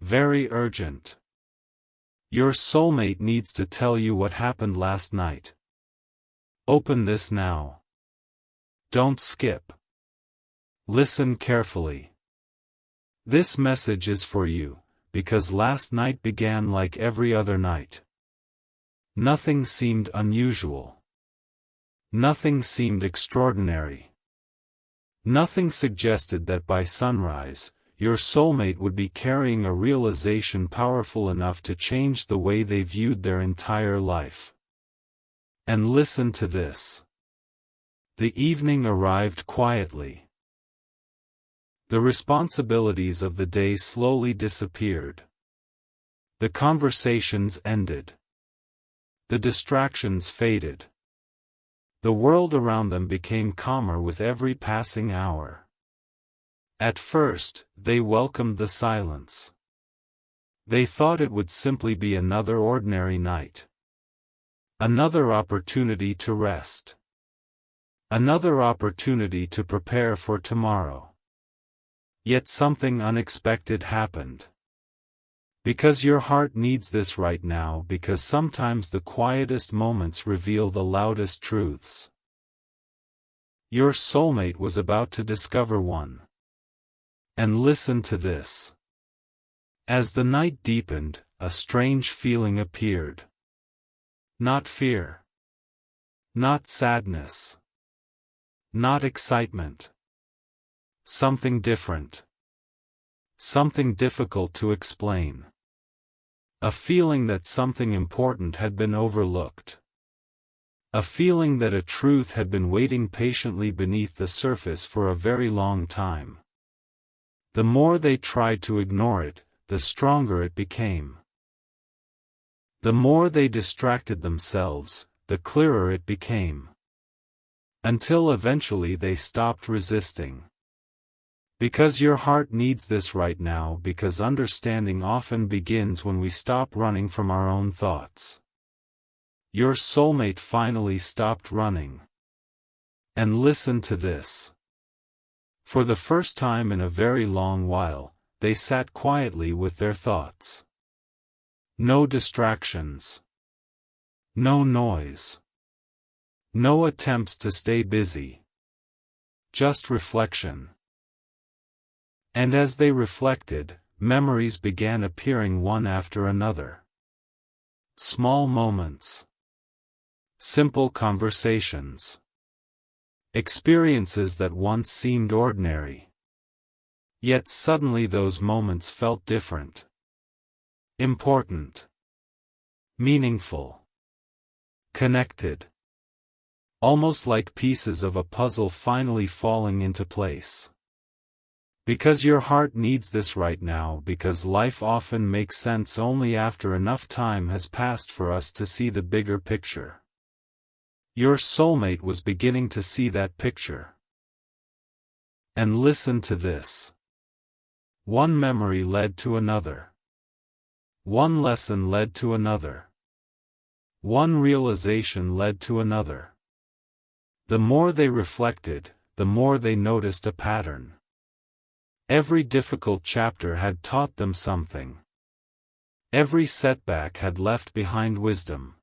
Very urgent. Your soulmate needs to tell you what happened last night. Open this now. Don't skip. Listen carefully. This message is for you, because last night began like every other night. Nothing seemed unusual. Nothing seemed extraordinary. Nothing suggested that by sunrise, your soulmate would be carrying a realization powerful enough to change the way they viewed their entire life. And listen to this. The evening arrived quietly. The responsibilities of the day slowly disappeared. The conversations ended. The distractions faded. The world around them became calmer with every passing hour. At first, they welcomed the silence. They thought it would simply be another ordinary night. Another opportunity to rest. Another opportunity to prepare for tomorrow. Yet something unexpected happened. Because your heart needs this right now, because sometimes the quietest moments reveal the loudest truths. Your soulmate was about to discover one. And listen to this. As the night deepened, a strange feeling appeared. Not fear. Not sadness. Not excitement. Something different. Something difficult to explain. A feeling that something important had been overlooked. A feeling that a truth had been waiting patiently beneath the surface for a very long time. The more they tried to ignore it, the stronger it became. The more they distracted themselves, the clearer it became. Until eventually they stopped resisting. Because your heart needs this right now, because understanding often begins when we stop running from our own thoughts. Your soulmate finally stopped running. And listen to this. For the first time in a very long while, they sat quietly with their thoughts. No distractions. No noise. No attempts to stay busy. Just reflection. And as they reflected, memories began appearing one after another. Small moments. Simple conversations. Experiences that once seemed ordinary. Yet suddenly those moments felt different. Important. Meaningful. Connected. Almost like pieces of a puzzle finally falling into place. Because your heart needs this right now, because life often makes sense only after enough time has passed for us to see the bigger picture. Your soulmate was beginning to see that picture. And listen to this. One memory led to another. One lesson led to another. One realization led to another. The more they reflected, the more they noticed a pattern. Every difficult chapter had taught them something. Every setback had left behind wisdom.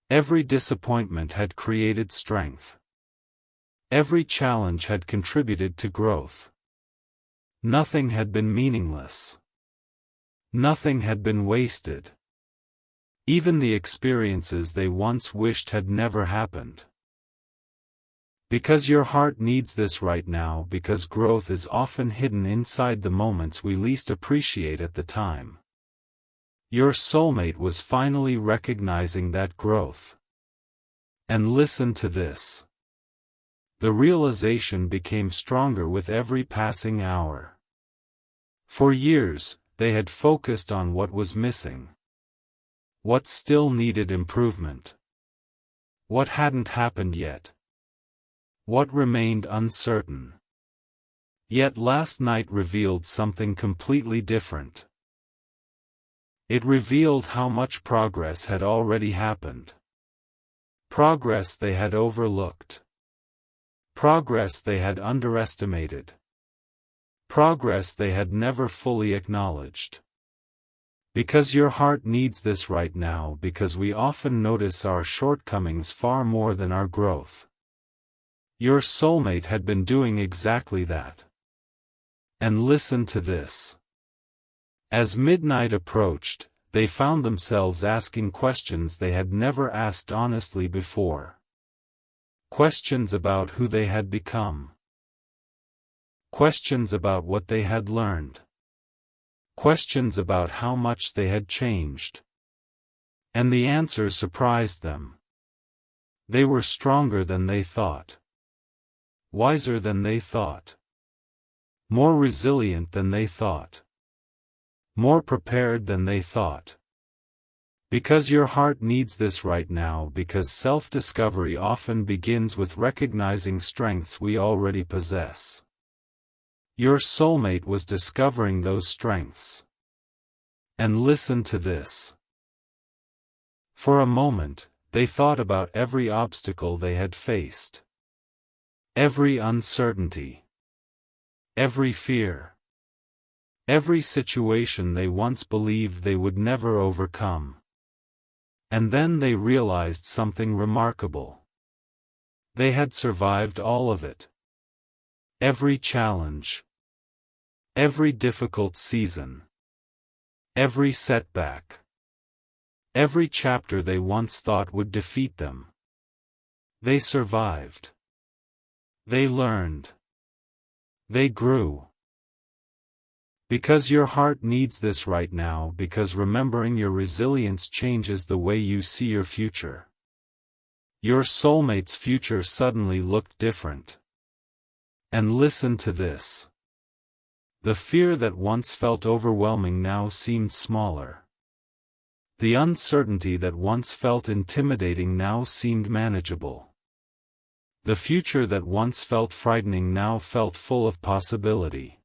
Every disappointment had created strength. Every challenge had contributed to growth. Nothing had been meaningless. Nothing had been wasted. Even the experiences they once wished had never happened. Because your heart needs this right now, because growth is often hidden inside the moments we least appreciate at the time. Your soulmate was finally recognizing that growth. And listen to this. The realization became stronger with every passing hour. For years, they had focused on what was missing. What still needed improvement. What hadn't happened yet. What remained uncertain. Yet last night revealed something completely different. It revealed how much progress had already happened. Progress they had overlooked. Progress they had underestimated. Progress they had never fully acknowledged. Because your heart needs this right now, because we often notice our shortcomings far more than our growth. Your soulmate had been doing exactly that. And listen to this. As midnight approached, they found themselves asking questions they had never asked honestly before. Questions about who they had become. Questions about what they had learned. Questions about how much they had changed. And the answers surprised them. They were stronger than they thought. Wiser than they thought. More resilient than they thought. More prepared than they thought. Because your heart needs this right now, because self-discovery often begins with recognizing strengths we already possess. Your soulmate was discovering those strengths. And listen to this. For a moment, they thought about every obstacle they had faced. Every uncertainty. Every fear. Every situation they once believed they would never overcome. And then they realized something remarkable. They had survived all of it. Every challenge. Every difficult season. Every setback. Every chapter they once thought would defeat them. They survived. They learned. They grew. Because your heart needs this right now, because remembering your resilience changes the way you see your future. Your soulmate's future suddenly looked different. And listen to this. The fear that once felt overwhelming now seemed smaller. The uncertainty that once felt intimidating now seemed manageable. The future that once felt frightening now felt full of possibility.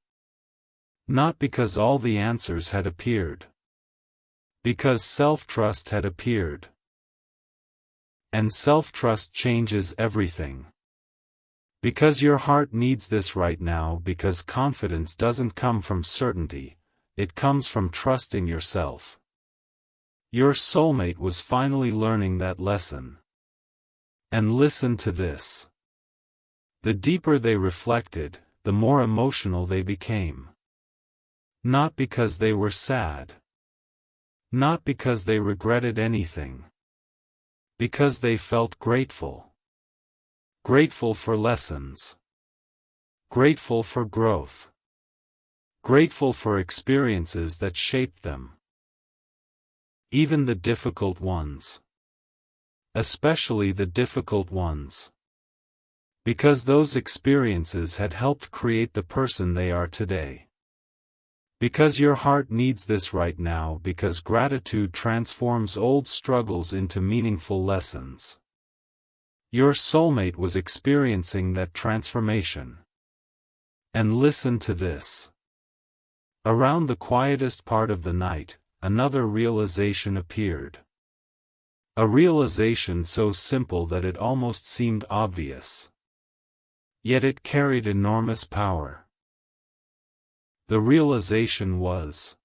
Not because all the answers had appeared. Because self-trust had appeared. And self-trust changes everything. Because your heart needs this right now, because confidence doesn't come from certainty, it comes from trusting yourself. Your soulmate was finally learning that lesson. And listen to this. The deeper they reflected, the more emotional they became. Not because they were sad. Not because they regretted anything. Because they felt grateful. Grateful for lessons. Grateful for growth. Grateful for experiences that shaped them. Even the difficult ones. Especially the difficult ones. Because those experiences had helped create the person they are today. Because your heart needs this right now, because gratitude transforms old struggles into meaningful lessons. Your soulmate was experiencing that transformation. And listen to this. Around the quietest part of the night, another realization appeared. A realization so simple that it almost seemed obvious. Yet it carried enormous power. The realization was: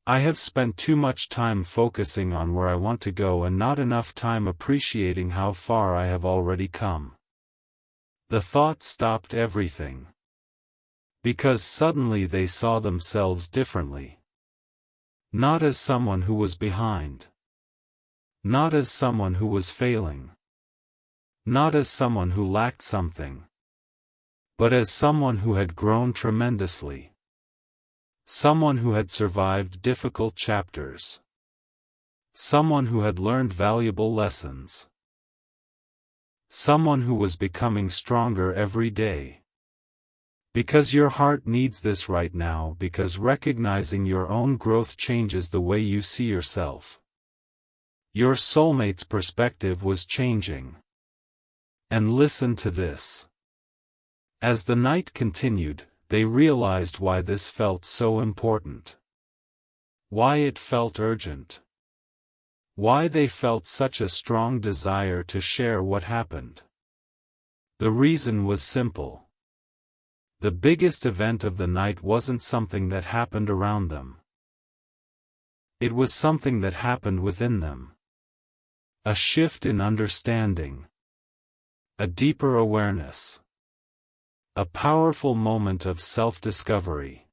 I have spent too much time focusing on where I want to go and not enough time appreciating how far I have already come. The thought stopped everything. Because suddenly they saw themselves differently. Not as someone who was behind. Not as someone who was failing. Not as someone who lacked something. But as someone who had grown tremendously. Someone who had survived difficult chapters. Someone who had learned valuable lessons. Someone who was becoming stronger every day. Because your heart needs this right now, because recognizing your own growth changes the way you see yourself. Your soulmate's perspective was changing. And listen to this. As the night continued, they realized why this felt so important. Why it felt urgent. Why they felt such a strong desire to share what happened. The reason was simple. The biggest event of the night wasn't something that happened around them. It was something that happened within them. A shift in understanding. A deeper awareness. A powerful moment of self-discovery.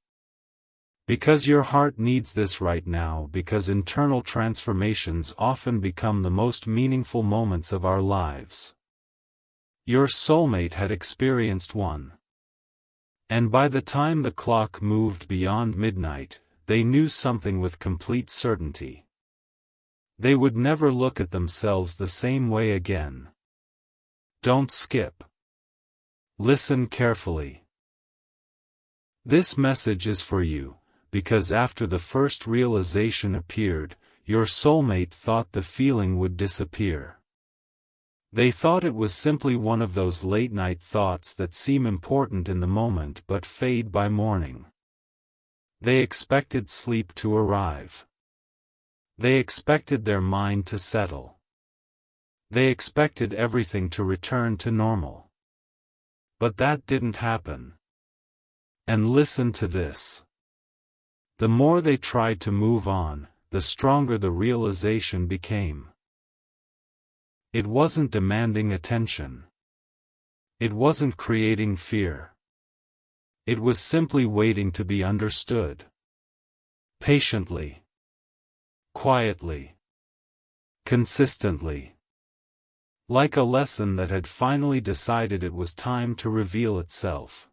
Because your heart needs this right now, because internal transformations often become the most meaningful moments of our lives. Your soulmate had experienced one. And by the time the clock moved beyond midnight, they knew something with complete certainty. They would never look at themselves the same way again. Don't skip. Listen carefully. This message is for you, because after the first realization appeared, your soulmate thought the feeling would disappear. They thought it was simply one of those late-night thoughts that seem important in the moment but fade by morning. They expected sleep to arrive. They expected their mind to settle. They expected everything to return to normal. But that didn't happen. And listen to this. The more they tried to move on, the stronger the realization became. It wasn't demanding attention. It wasn't creating fear. It was simply waiting to be understood. Patiently. Quietly. Consistently. Like a lesson that had finally decided it was time to reveal itself.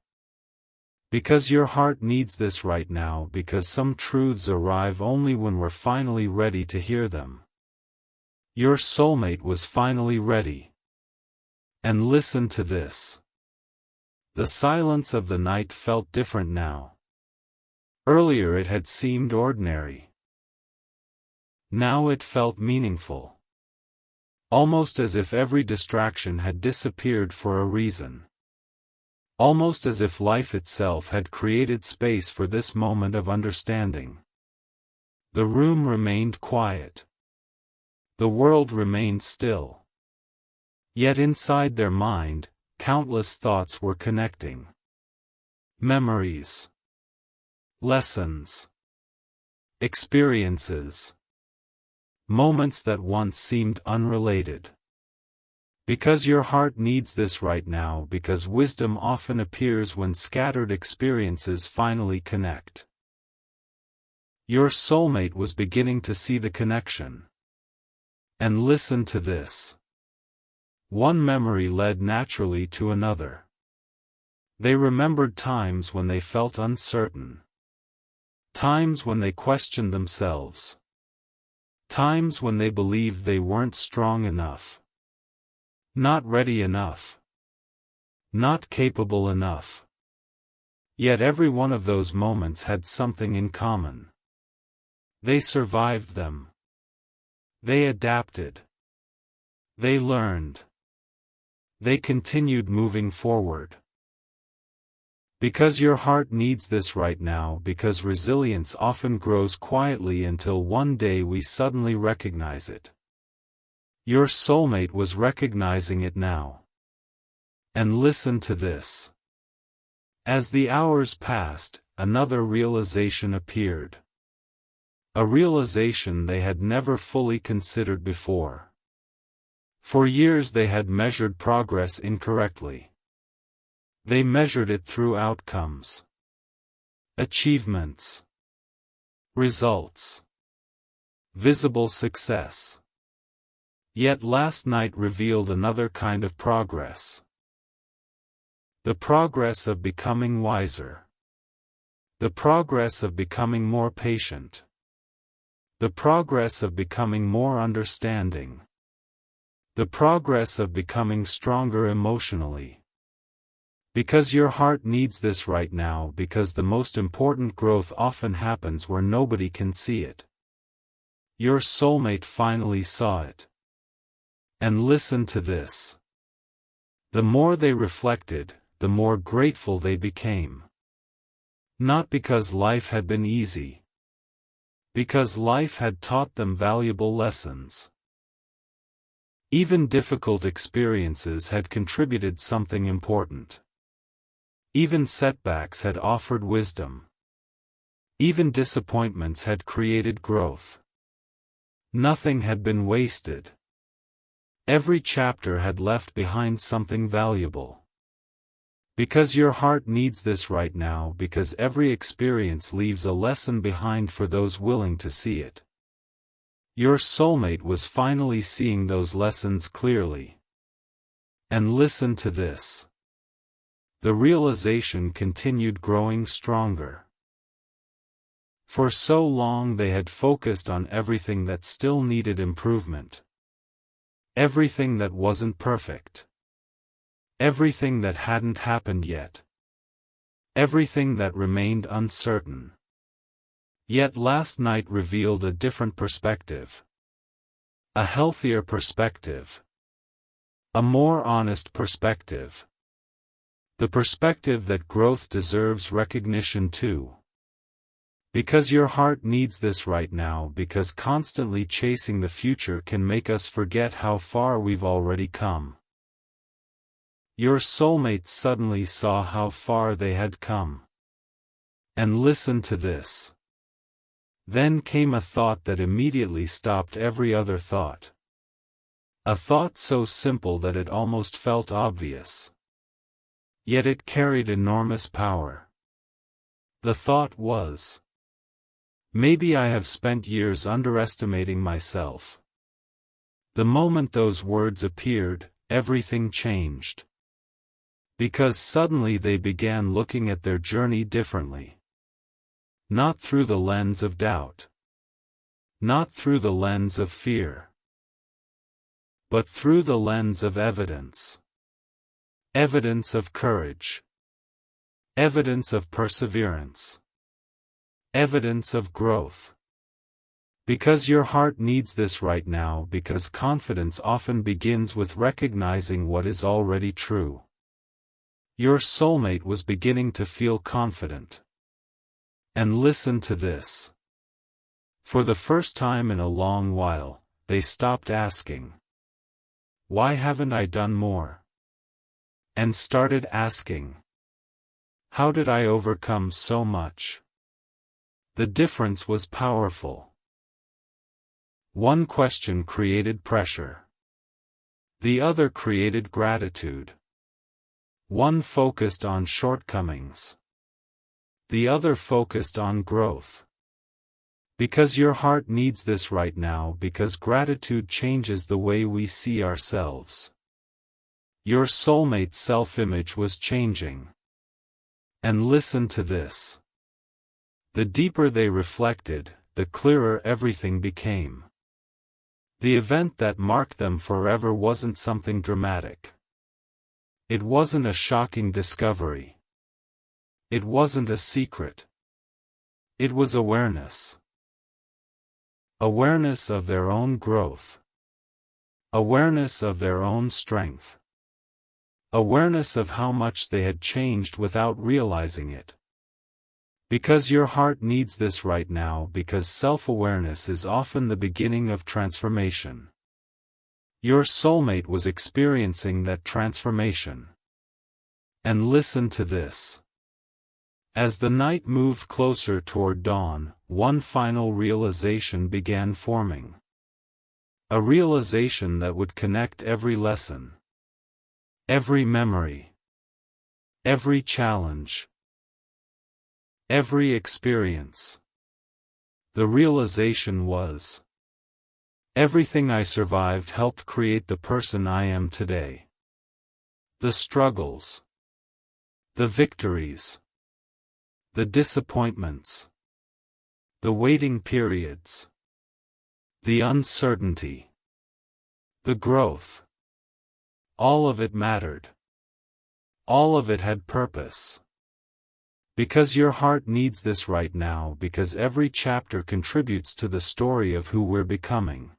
Because your heart needs this right now, because some truths arrive only when we're finally ready to hear them. Your soulmate was finally ready. And listen to this. The silence of the night felt different now. Earlier it had seemed ordinary. Now it felt meaningful. Almost as if every distraction had disappeared for a reason. Almost as if life itself had created space for this moment of understanding. The room remained quiet. The world remained still. Yet inside their mind, countless thoughts were connecting. Memories. Lessons. Experiences. Moments that once seemed unrelated. Because your heart needs this right now, because wisdom often appears when scattered experiences finally connect. Your soulmate was beginning to see the connection. And listen to this. One memory led naturally to another. They remembered times when they felt uncertain. Times when they questioned themselves. Times when they believed they weren't strong enough. Not ready enough. Not capable enough. Yet every one of those moments had something in common. They survived them. They adapted. They learned. They continued moving forward. Because your heart needs this right now, because resilience often grows quietly until one day we suddenly recognize it. Your soulmate was recognizing it now. And listen to this. As the hours passed, another realization appeared. A realization they had never fully considered before. For years they had measured progress incorrectly. They measured it through outcomes. Achievements. Results. Visible success. Yet last night revealed another kind of progress. The progress of becoming wiser. The progress of becoming more patient. The progress of becoming more understanding. The progress of becoming stronger emotionally. Because your heart needs this right now, because the most important growth often happens where nobody can see it. Your soulmate finally saw it. And listen to this. The more they reflected, the more grateful they became. Not because life had been easy. Because life had taught them valuable lessons. Even difficult experiences had contributed something important. Even setbacks had offered wisdom. Even disappointments had created growth. Nothing had been wasted. Every chapter had left behind something valuable. Because your heart needs this right now, because every experience leaves a lesson behind for those willing to see it. Your soulmate was finally seeing those lessons clearly. And listen to this. The realization continued growing stronger. For so long they had focused on everything that still needed improvement. Everything that wasn't perfect. Everything that hadn't happened yet. Everything that remained uncertain. Yet last night revealed a different perspective. A healthier perspective. A more honest perspective. The perspective that growth deserves recognition too. Because your heart needs this right now, because constantly chasing the future can make us forget how far we've already come. Your soulmate suddenly saw how far they had come. And listen to this. Then came a thought that immediately stopped every other thought. A thought so simple that it almost felt obvious. Yet it carried enormous power. The thought was, maybe I have spent years underestimating myself. The moment those words appeared, everything changed. Because suddenly they began looking at their journey differently. Not through the lens of doubt. Not through the lens of fear. But through the lens of evidence. Evidence of courage. Evidence of perseverance. Evidence of growth. Because your heart needs this right now, because confidence often begins with recognizing what is already true. Your soulmate was beginning to feel confident. And listen to this. For the first time in a long while, they stopped asking, why haven't I done more? And started asking, how did I overcome so much? The difference was powerful. One question created pressure. The other created gratitude. One focused on shortcomings. The other focused on growth. Because your heart needs this right now, because gratitude changes the way we see ourselves. Your soulmate's self-image was changing. And listen to this. The deeper they reflected, the clearer everything became. The event that marked them forever wasn't something dramatic. It wasn't a shocking discovery. It wasn't a secret. It was awareness. Awareness of their own growth. Awareness of their own strength. Awareness of how much they had changed without realizing it. Because your heart needs this right now, because self-awareness is often the beginning of transformation. Your soulmate was experiencing that transformation. And listen to this. As the night moved closer toward dawn, one final realization began forming. A realization that would connect every lesson. Every memory. Every challenge. Every experience. The realization was, everything I survived helped create the person I am today. The struggles. The victories. The disappointments. The waiting periods. The uncertainty. The growth. All of it mattered. All of it had purpose. Because your heart needs this right now, because every chapter contributes to the story of who we're becoming.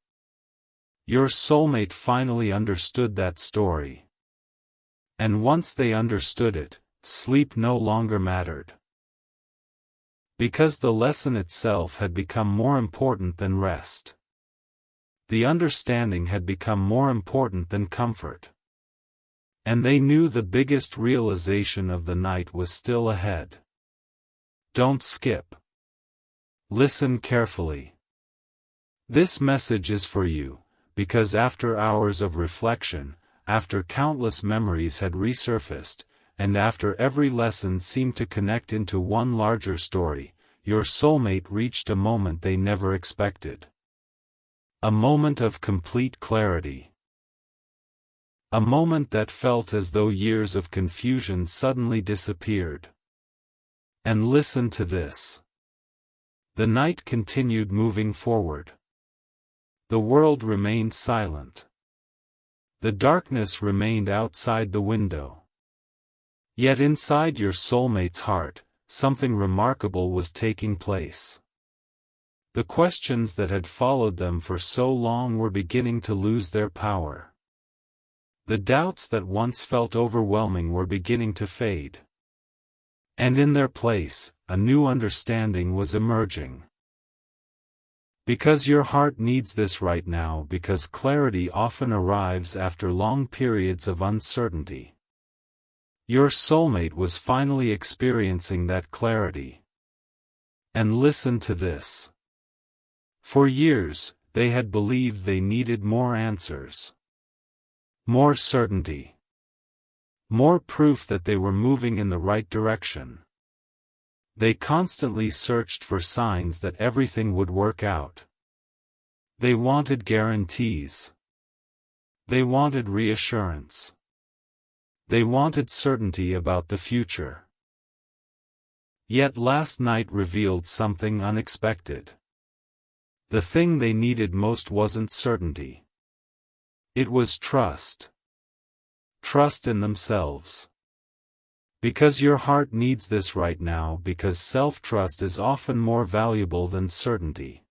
Your soulmate finally understood that story. And once they understood it, sleep no longer mattered. Because the lesson itself had become more important than rest. The understanding had become more important than comfort. And they knew the biggest realization of the night was still ahead. Don't skip. Listen carefully. This message is for you, because after hours of reflection, after countless memories had resurfaced, and after every lesson seemed to connect into one larger story, your soulmate reached a moment they never expected. A moment of complete clarity. A moment that felt as though years of confusion suddenly disappeared. And listen to this. The night continued moving forward. The world remained silent. The darkness remained outside the window. Yet inside your soulmate's heart, something remarkable was taking place. The questions that had followed them for so long were beginning to lose their power. The doubts that once felt overwhelming were beginning to fade. And in their place, a new understanding was emerging. Because your heart needs this right now, because clarity often arrives after long periods of uncertainty. Your soulmate was finally experiencing that clarity. And listen to this. For years, they had believed they needed more answers. More certainty. More proof that they were moving in the right direction. They constantly searched for signs that everything would work out. They wanted guarantees. They wanted reassurance. They wanted certainty about the future. Yet last night revealed something unexpected. The thing they needed most wasn't certainty. It was trust. Trust in themselves. Because your heart needs this right now, because self-trust is often more valuable than certainty.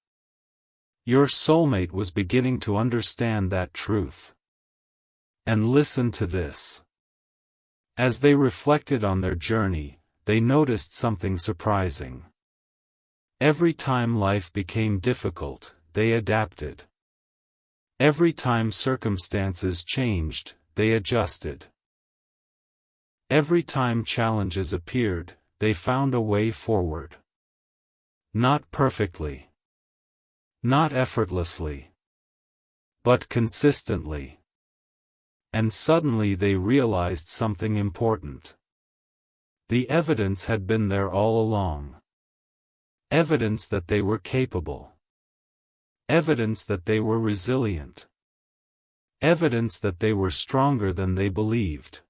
Your soulmate was beginning to understand that truth. And listen to this. As they reflected on their journey, they noticed something surprising. Every time life became difficult, they adapted. Every time circumstances changed, they adjusted. Every time challenges appeared, they found a way forward. Not perfectly. Not effortlessly. But consistently. And suddenly they realized something important. The evidence had been there all along. Evidence that they were capable. Evidence that they were resilient. Evidence that they were stronger than they believed.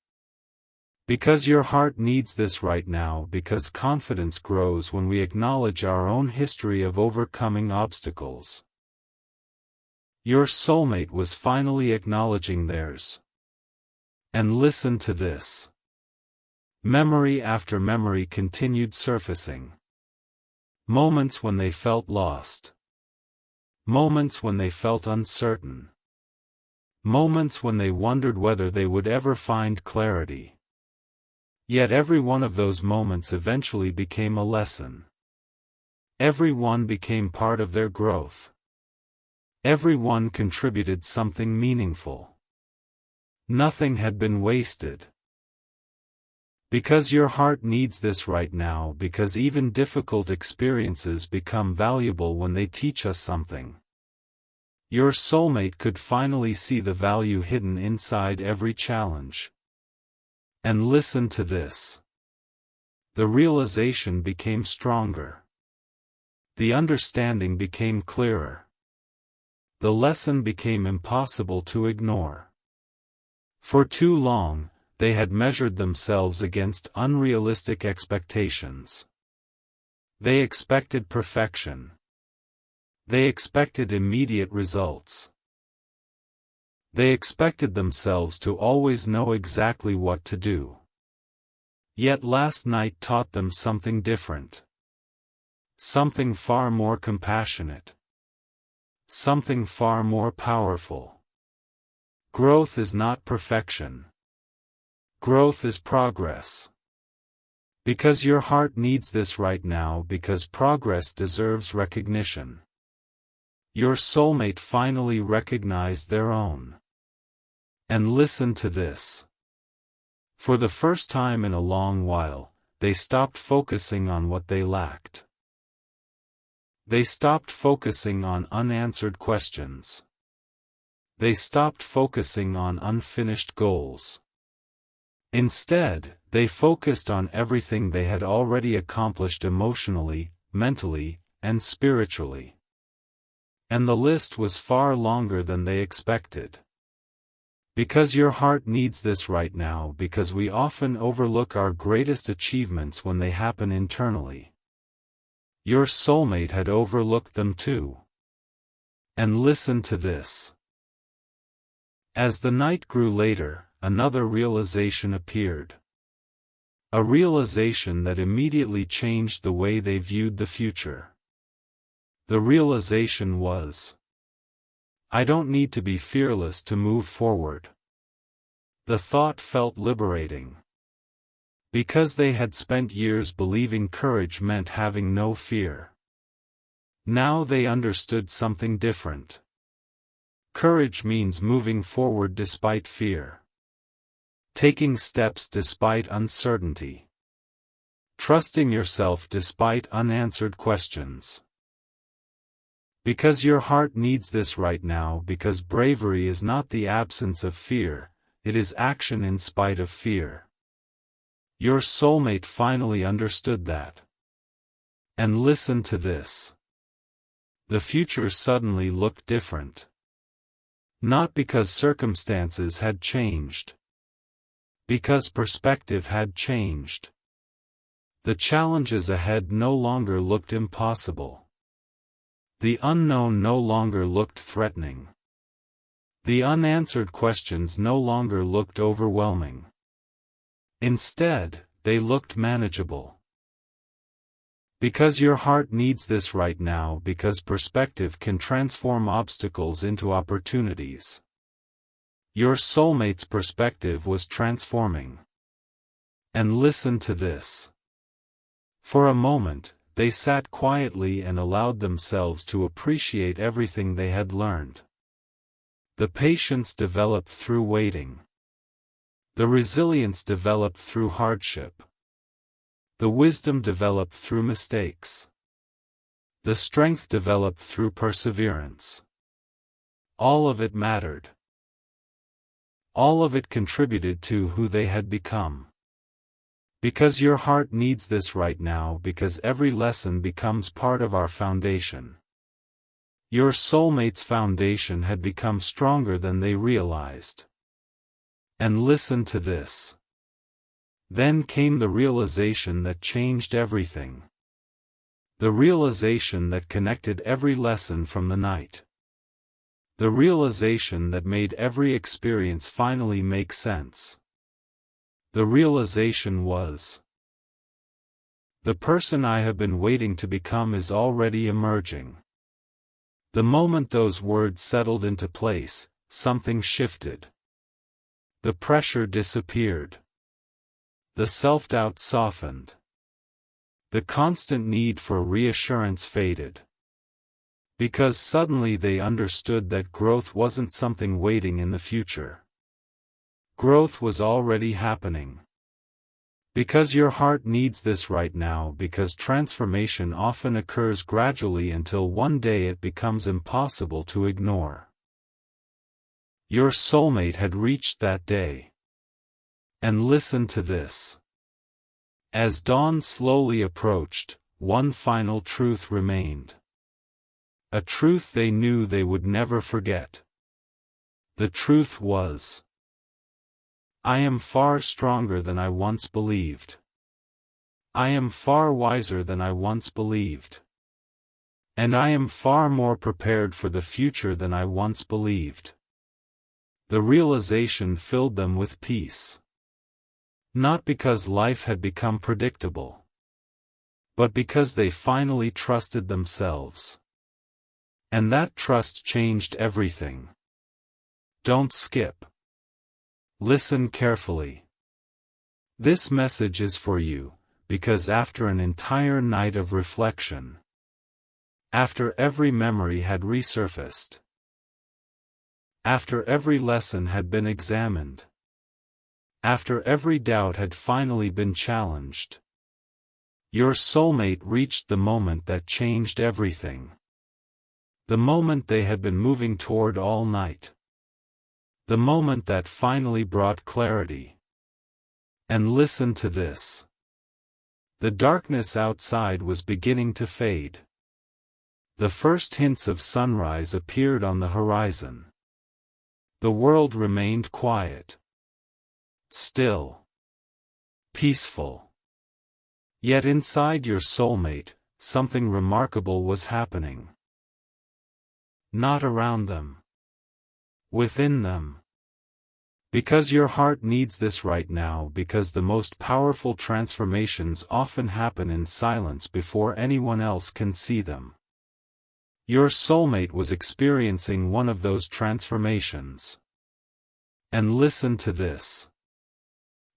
Because your heart needs this right now, because confidence grows when we acknowledge our own history of overcoming obstacles. Your soulmate was finally acknowledging theirs. And listen to this. Memory after memory continued surfacing. Moments when they felt lost. Moments when they felt uncertain. Moments when they wondered whether they would ever find clarity. Yet every one of those moments eventually became a lesson. Every one became part of their growth. Every one contributed something meaningful. Nothing had been wasted. Because your heart needs this right now, because even difficult experiences become valuable when they teach us something. Your soulmate could finally see the value hidden inside every challenge. And listen to this. The realization became stronger. The understanding became clearer. The lesson became impossible to ignore. For too long, they had measured themselves against unrealistic expectations. They expected perfection. They expected immediate results. They expected themselves to always know exactly what to do. Yet last night taught them something different. Something far more compassionate. Something far more powerful. Growth is not perfection. Growth is progress. Because your heart needs this right now, because progress deserves recognition. Your soulmate finally recognized their own. And listen to this. For the first time in a long while, they stopped focusing on what they lacked. They stopped focusing on unanswered questions. They stopped focusing on unfinished goals. Instead, they focused on everything they had already accomplished emotionally, mentally, and spiritually. And the list was far longer than they expected. Because your heart needs this right now, because we often overlook our greatest achievements when they happen internally. Your soulmate had overlooked them too. And listen to this. As the night grew later, another realization appeared. A realization that immediately changed the way they viewed the future. The realization was, I don't need to be fearless to move forward. The thought felt liberating. Because they had spent years believing courage meant having no fear. Now they understood something different. Courage means moving forward despite fear. Taking steps despite uncertainty. Trusting yourself despite unanswered questions. Because your heart needs this right now, because bravery is not the absence of fear, it is action in spite of fear. Your soulmate finally understood that. And listen to this. The future suddenly looked different. Not because circumstances had changed. Because perspective had changed. The challenges ahead no longer looked impossible. The unknown no longer looked threatening. The unanswered questions no longer looked overwhelming. Instead, they looked manageable. Because your heart needs this right now, because perspective can transform obstacles into opportunities. Your soulmate's perspective was transforming. And listen to this. For a moment, they sat quietly and allowed themselves to appreciate everything they had learned. The patience developed through waiting. The resilience developed through hardship. The wisdom developed through mistakes. The strength developed through perseverance. All of it mattered. All of it contributed to who they had become. Because your heart needs this right now, because every lesson becomes part of our foundation. Your soulmate's foundation had become stronger than they realized. And listen to this. Then came the realization that changed everything. The realization that connected every lesson from the night. The realization that made every experience finally make sense. The realization was, the person I have been waiting to become is already emerging. The moment those words settled into place, something shifted. The pressure disappeared. The self-doubt softened. The constant need for reassurance faded. Because suddenly they understood that growth wasn't something waiting in the future. Growth was already happening. Because your heart needs this right now, because transformation often occurs gradually until one day it becomes impossible to ignore. Your soulmate had reached that day. And listen to this. As dawn slowly approached, one final truth remained. A truth they knew they would never forget. The truth was, I am far stronger than I once believed. I am far wiser than I once believed. And I am far more prepared for the future than I once believed. The realization filled them with peace. Not because life had become predictable, but because they finally trusted themselves. And that trust changed everything. Don't skip. Listen carefully. This message is for you, because after an entire night of reflection, after every memory had resurfaced, after every lesson had been examined, after every doubt had finally been challenged, Your soulmate reached the moment that changed everything. The moment they had been moving toward all night. The moment that finally brought clarity. And listen to this. The darkness outside was beginning to fade. The first hints of sunrise appeared on the horizon. The world remained quiet. Still. Peaceful. Yet inside your soulmate, something remarkable was happening. Not around them. Within them. Because your heart needs this right now, because the most powerful transformations often happen in silence before anyone else can see them. Your soulmate was experiencing one of those transformations. And listen to this.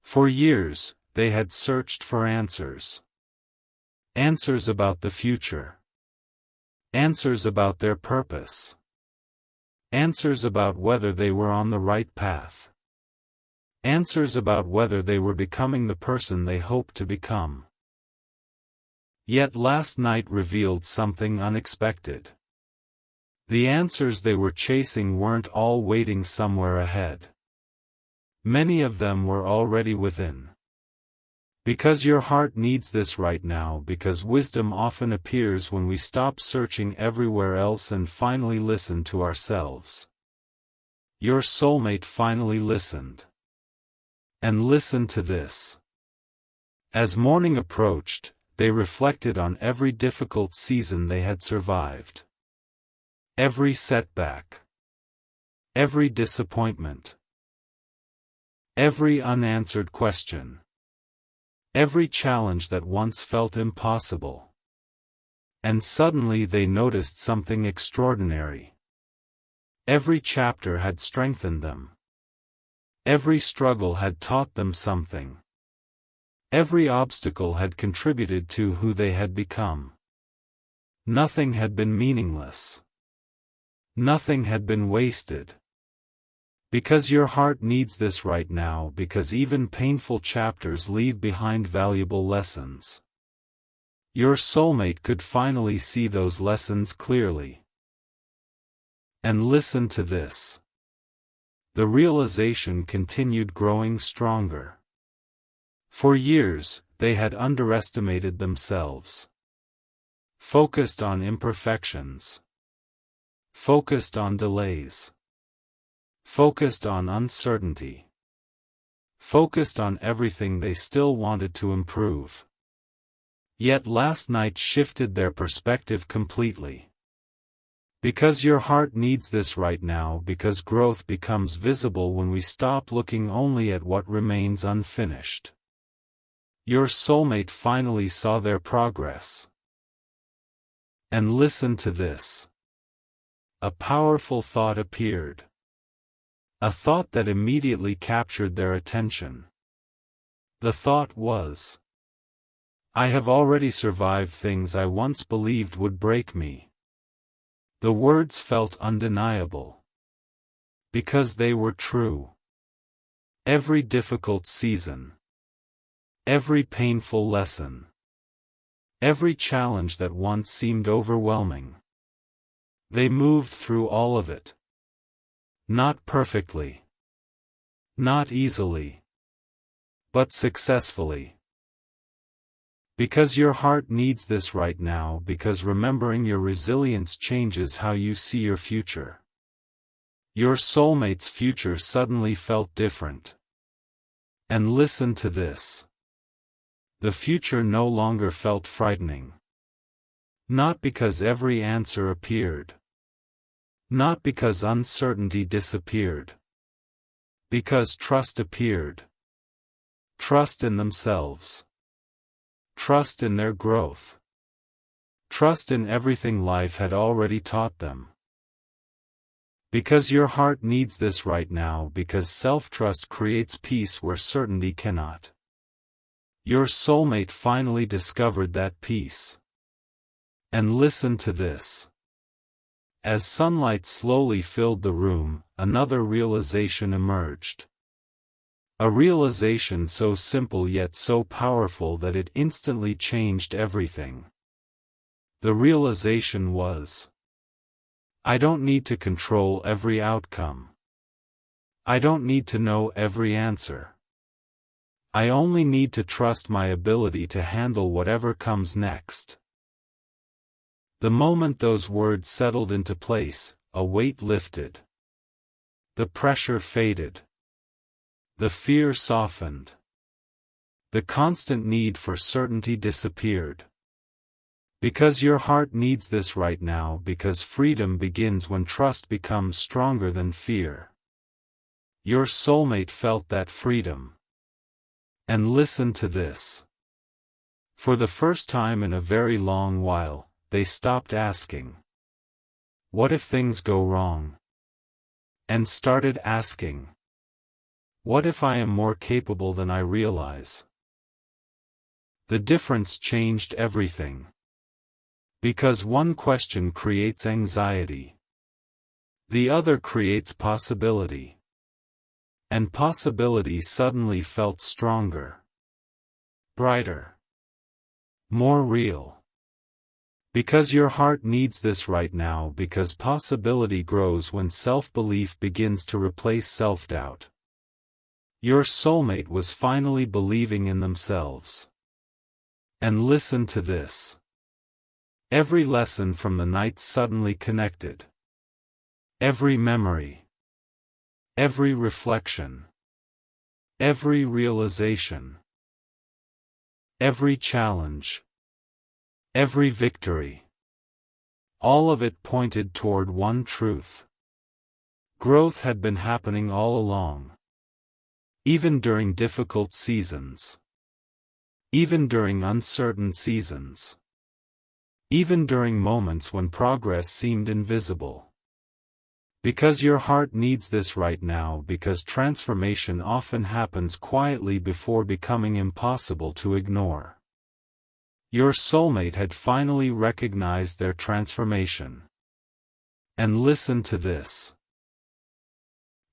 For years, they had searched for answers. Answers about the future. Answers about their purpose. Answers about whether they were on the right path. Answers about whether they were becoming the person they hoped to become. Yet last night revealed something unexpected. The answers they were chasing weren't all waiting somewhere ahead. Many of them were already within. Because your heart needs this right now, because wisdom often appears when we stop searching everywhere else and finally listen to ourselves. Your soulmate finally listened. And listen to this. As morning approached, they reflected on every difficult season they had survived. Every setback. Every disappointment. Every unanswered question. Every challenge that once felt impossible. And suddenly they noticed something extraordinary. Every chapter had strengthened them. Every struggle had taught them something. Every obstacle had contributed to who they had become. Nothing had been meaningless. Nothing had been wasted. Because your heart needs this right now, because even painful chapters leave behind valuable lessons. Your soulmate could finally see those lessons clearly. And listen to this. The realization continued growing stronger. For years, they had underestimated themselves. Focused on imperfections. Focused on delays. Focused on uncertainty. Focused on everything they still wanted to improve. Yet last night shifted their perspective completely. Because your heart needs this right now, because growth becomes visible when we stop looking only at what remains unfinished. Your soulmate finally saw their progress. And listen to this. A powerful thought appeared. A thought that immediately captured their attention. The thought was, I have already survived things I once believed would break me. The words felt undeniable. Because they were true. Every difficult season. Every painful lesson. Every challenge that once seemed overwhelming. They moved through all of it. Not perfectly. Not easily. But successfully. Because your heart needs this right now, because remembering your resilience changes how you see your future. Your soulmate's future suddenly felt different. And listen to this. The future no longer felt frightening. Not because every answer appeared. Not because uncertainty disappeared. Because trust appeared. Trust in themselves. Trust in their growth. Trust in everything life had already taught them. Because your heart needs this right now, because self-trust creates peace where certainty cannot. Your soulmate finally discovered that peace. And listen to this. As sunlight slowly filled the room, another realization emerged. A realization so simple yet so powerful that it instantly changed everything. The realization was: I don't need to control every outcome. I don't need to know every answer. I only need to trust my ability to handle whatever comes next. The moment those words settled into place, a weight lifted. The pressure faded. The fear softened. The constant need for certainty disappeared. Because your heart needs this right now, because freedom begins when trust becomes stronger than fear. Your soulmate felt that freedom. And listen to this. For the first time in a very long while, they stopped asking, "What if things go wrong?" and started asking, "What if I am more capable than I realize?" The difference changed everything. Because one question creates anxiety. The other creates possibility. And possibility suddenly felt stronger. Brighter. More real. Because your heart needs this right now, because possibility grows when self-belief begins to replace self-doubt. Your soulmate was finally believing in themselves. And listen to this. Every lesson from the night suddenly connected. Every memory. Every reflection. Every realization. Every challenge. Every victory. All of it pointed toward one truth. Growth had been happening all along. Even during difficult seasons. Even during uncertain seasons. Even during moments when progress seemed invisible. Because your heart needs this right now, because transformation often happens quietly before becoming impossible to ignore. Your soulmate had finally recognized their transformation. And listen to this.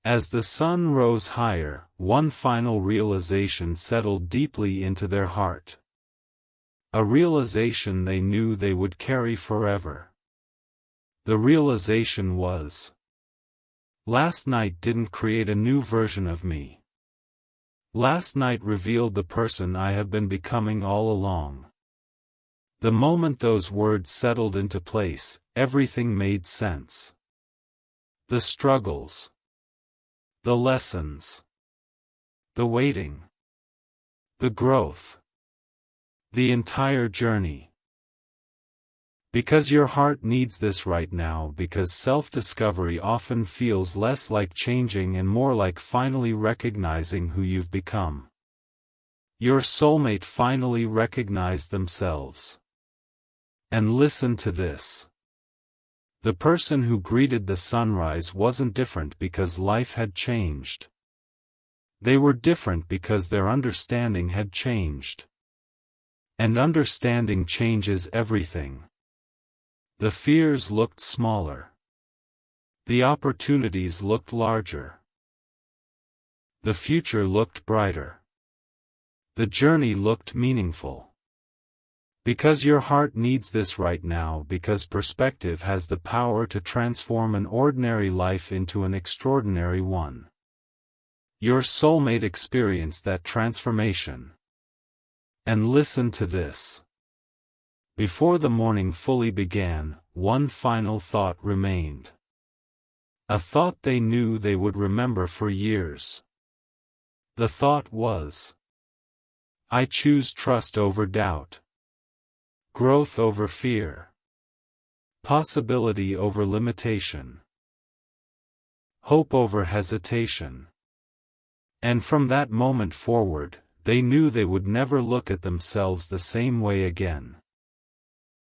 As the sun rose higher, one final realization settled deeply into their heart. A realization they knew they would carry forever. The realization was: last night didn't create a new version of me. Last night revealed the person I have been becoming all along. The moment those words settled into place, everything made sense. The struggles. The lessons. The waiting. The growth. The entire journey. Because your heart needs this right now, because self-discovery often feels less like changing and more like finally recognizing who you've become. Your soulmate finally recognized themselves. And listen to this. The person who greeted the sunrise wasn't different because life had changed. They were different because their understanding had changed. And understanding changes everything. The fears looked smaller. The opportunities looked larger. The future looked brighter. The journey looked meaningful. Because your heart needs this right now, because perspective has the power to transform an ordinary life into an extraordinary one. Your soulmate experienced that transformation. And listen to this. Before the morning fully began, one final thought remained. A thought they knew they would remember for years. The thought was: I choose trust over doubt. Growth over fear. Possibility over limitation. Hope over hesitation. And from that moment forward, they knew they would never look at themselves the same way again.